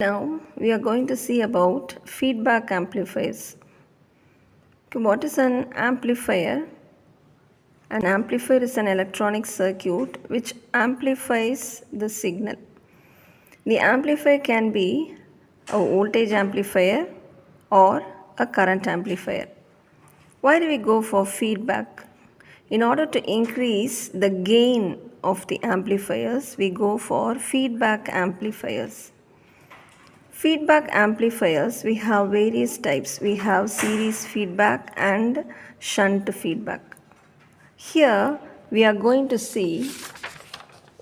Now we are going to see about feedback amplifiers. Okay, what is an amplifier? An amplifier is an electronic circuit which amplifies the signal. The amplifier can be a voltage amplifier or a current amplifier. Why do we go for feedback? In order to increase the gain of the amplifiers, we go for feedback amplifiers. Feedback amplifiers, we have various types. We have series feedback and shunt feedback. Here we are going to see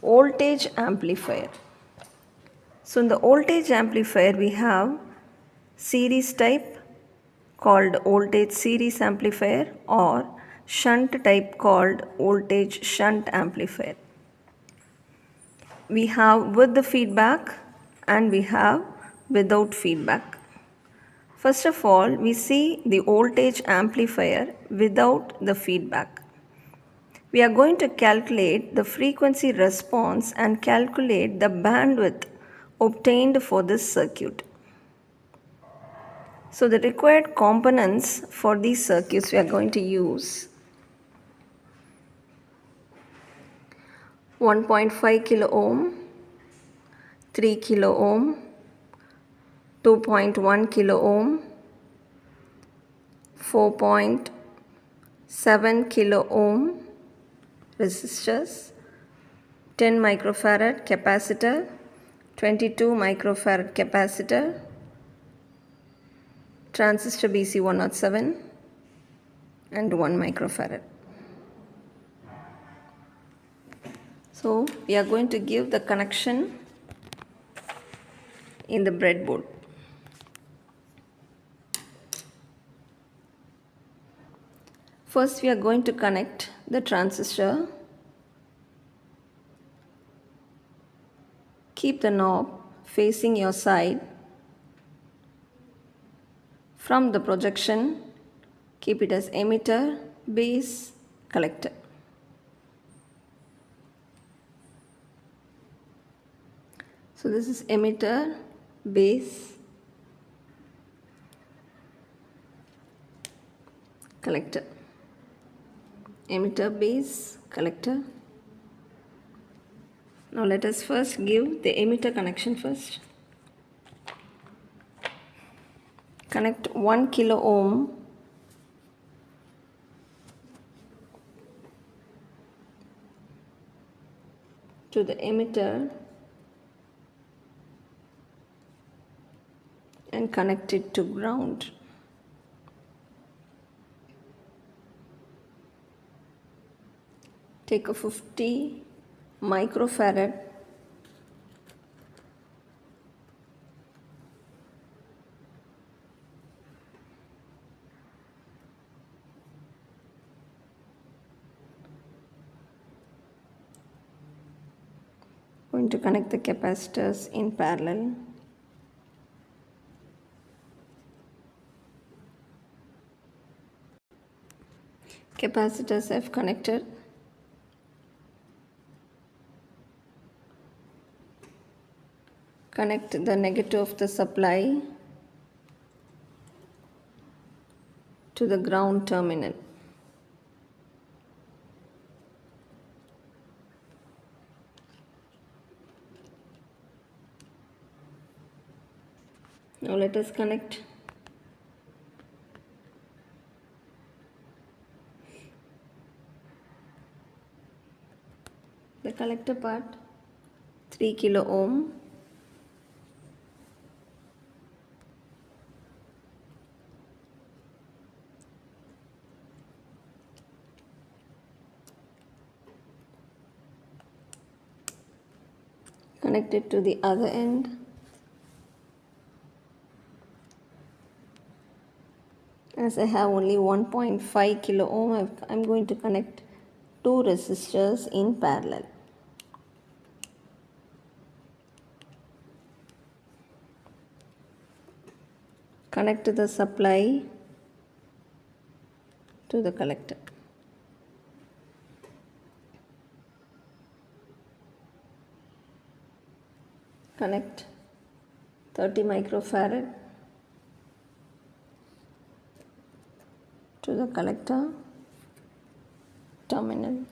voltage amplifier. So in the voltage amplifier we have series type called voltage series amplifier or shunt type called voltage shunt amplifier. We have with the feedback and we have without feedback. First of all, we see the voltage amplifier without the feedback. We are going to calculate the frequency response and calculate the bandwidth obtained for this circuit. So the required components for these circuits we are going to use 1.5 kilo ohm, 3 kilo ohm, 2.1 kilo ohm, 4.7 kilo ohm resistors, 10 microfarad capacitor, 22 microfarad capacitor, transistor BC107 and 1 microfarad. So we are going to give the connection in the breadboard. First we are going to connect the transistor. Keep the knob facing your side. From the projection, keep it as emitter, base, collector. So this is emitter, base, collector. Emitter, base, collector. Now let us first give the emitter connection first. Connect 1 kilo ohm to the emitter and connect it to ground. Take a 50 microfarad going to connect the capacitors in parallel. Capacitors have connected. Connect the negative of the supply to the ground terminal. Now let us connect the collector part, 3 kilo ohm. Connect it to the other end. As I have only 1.5 kilo ohm, I'm going to connect two resistors in parallel. Connect the supply to the collector. Connect 30 microfarad to the collector terminal.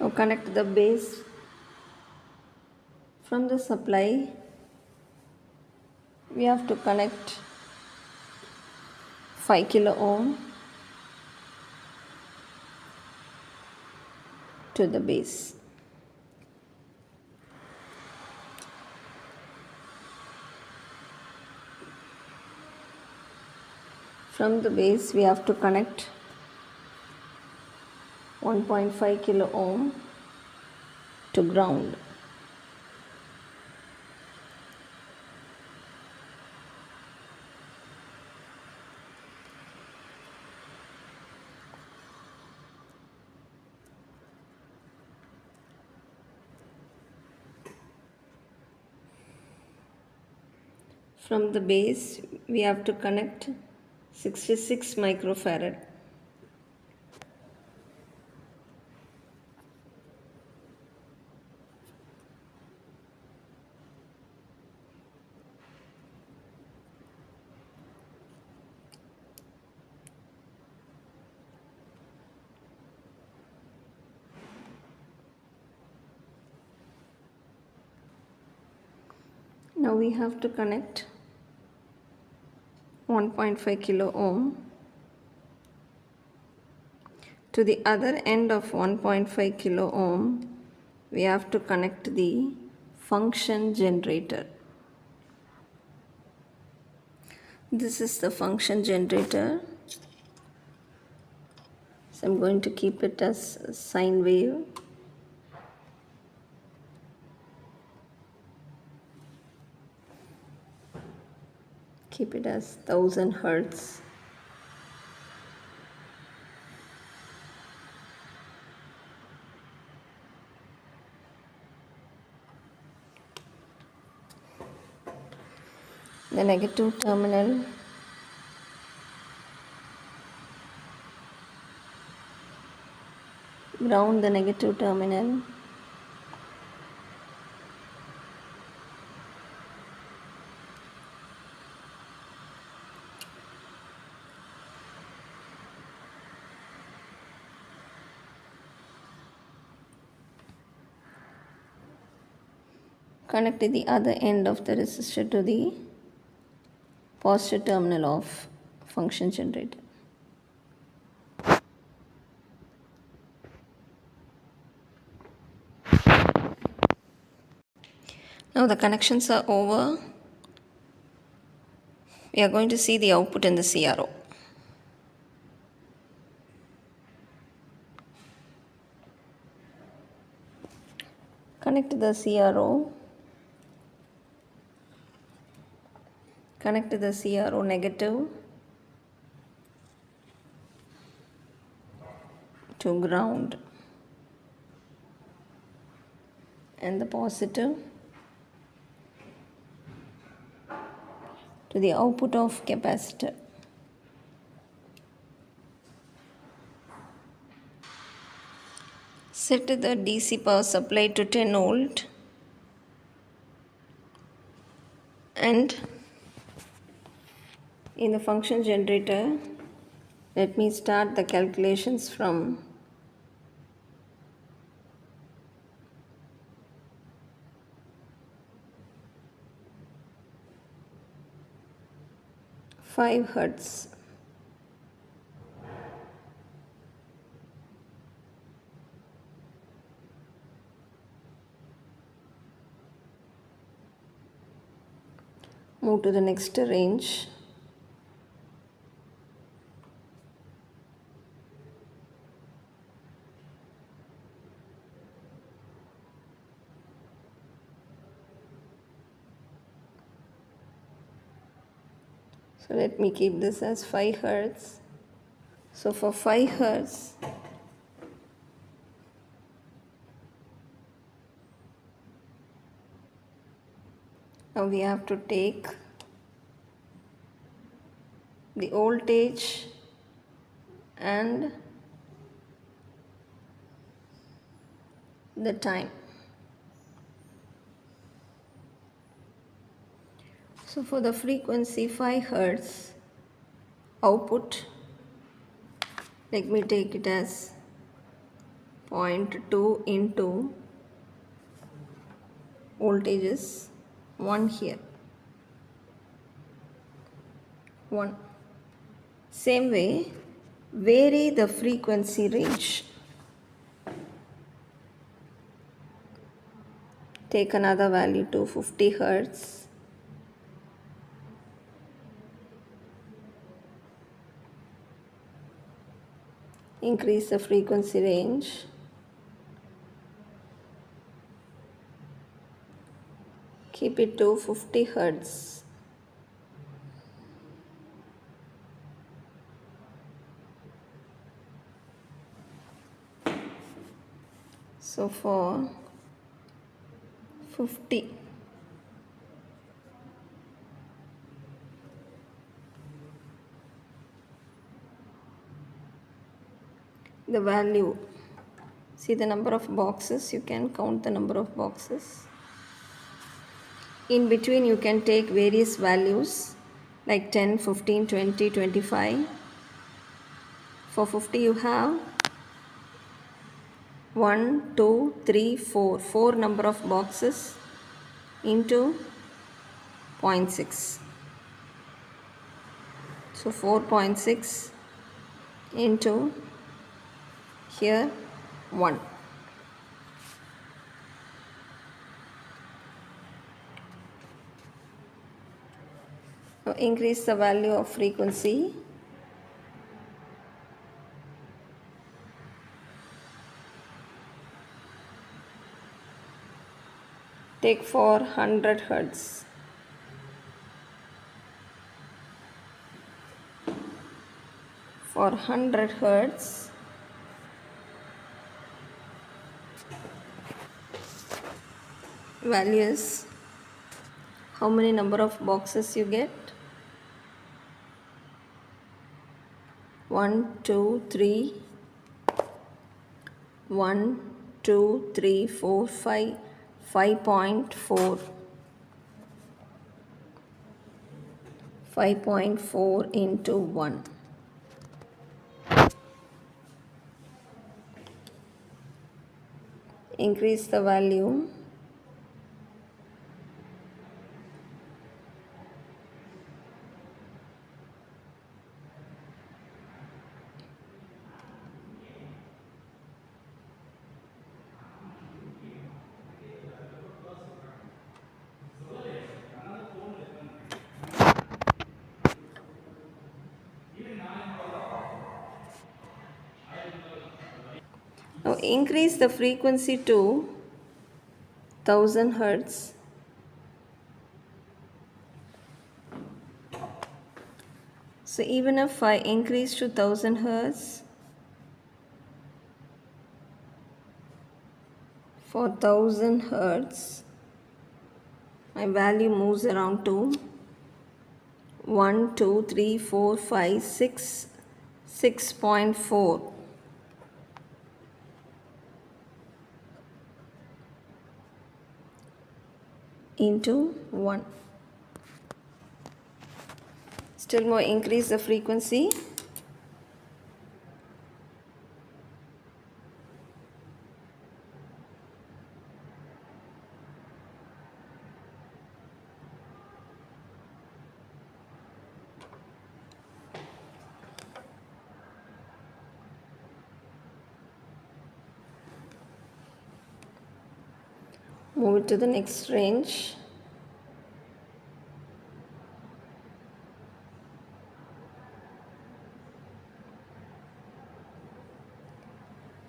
Now connect the base from the supply. We have to connect 5 kilo ohm to the base. From the base we have to connect 1.5 kilo ohm to ground. From the base we have to connect 66 microfarad. Now we have to connect 1.5 kilo ohm to the other end of 1.5 kilo ohm. We have to connect the function generator. This is the function generator. So I'm going to keep it as a sine wave. Keep it as 1000 hertz. The negative terminal ground the negative terminal. Connect the other end of the resistor to the positive terminal of function generator. Now the connections are over. We are going to see the output in the CRO. Connect the CRO. Connect the CRO negative to ground and the positive to the output of capacitor. Set the DC power supply to 10 volt and in the function generator, let me start the calculations from 5 hertz. Move to the next range. So let me keep this as 5 hertz. So for 5 hertz, now we have to take the voltage and the time. So for the frequency 5 hertz output, let me take it as zero point 0.2 into voltage is 1 here. 1. Same way, vary the frequency range. Take another value to 50 hertz. Increase the frequency range. Keep it to 50 hertz. So for 50, the value, see the number of boxes, you can count the number of boxes. In between you can take various values like 10, 15, 20, 25. For 50 you have 1, 2, 3, 4. 4 number of boxes into 0.6. So 4.6 into here 1. Now increase the value of frequency. Take for 100 hertz. For 100 hertz, value is how many number of boxes you get? 1, 2, 3, 1, 2, 3, 4, 5, 5.4. 5.4 into 1. Increase the value. Now increase the frequency to 1000 hertz. So even if I increase to 1000 hertz, for 1000 hertz, my value moves around to 1, 2, 3, 4, 5, 6, 6.4. Into 1. Still more increase the frequency. Move it to the next range.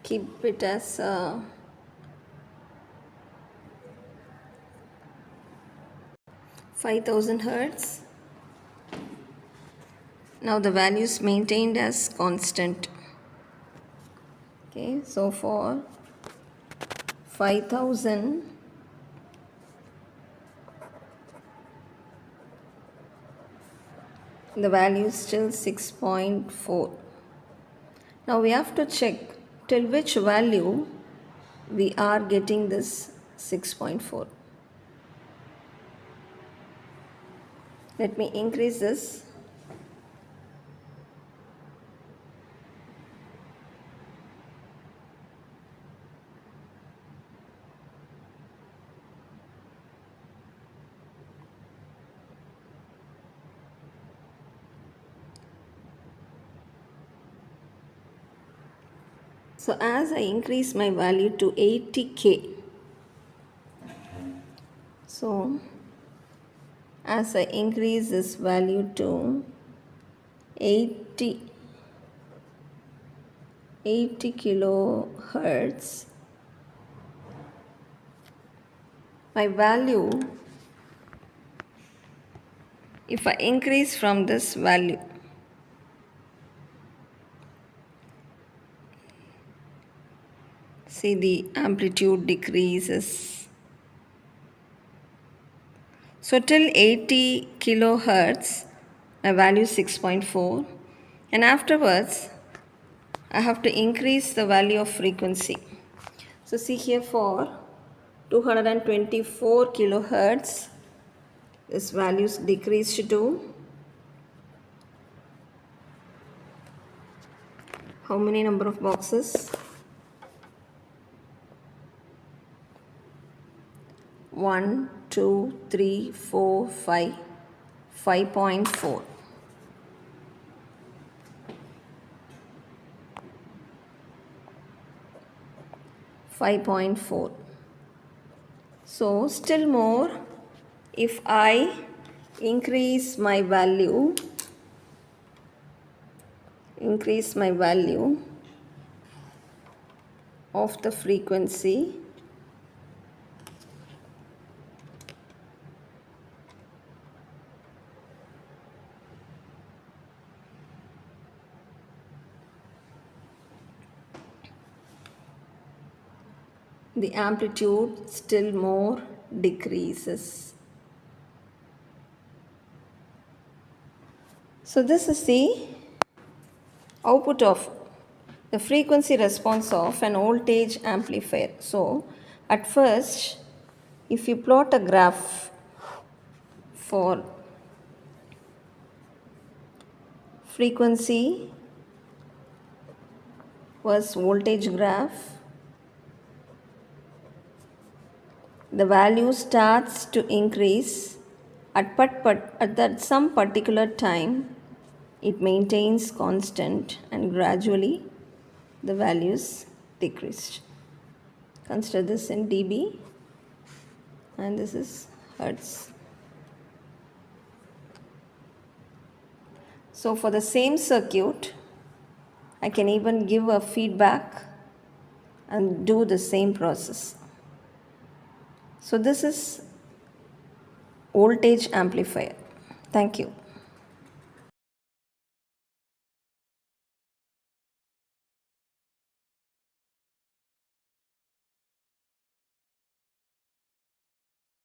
Keep it as 5000 hertz. Now the value is maintained as constant. Okay, so for 5000, the value is still 6.4. Now we have to check till which value we are getting this 6.4. Let me increase this. So as I increase my value to 80k, so as I increase this value to 80 kilohertz, my value, if I increase from this value, see the amplitude decreases. So till 80 kilohertz, my value is 6.4, and afterwards I have to increase the value of frequency. So see here for 224 kilohertz, this value is decreased to how many number of boxes? 1, 2, 3, 4, 5, 5.4. So still more, if I increase my value of the frequency, the amplitude still more decreases. So this is the output of the frequency response of an voltage amplifier. So at first, if you plot a graph for frequency was voltage graph, the value starts to increase at some particular time. It maintains constant and gradually the values decreased. Consider this in dB and this is hertz. So for the same circuit, I can even give a feedback and do the same process. So this is voltage amplifier. Thank you.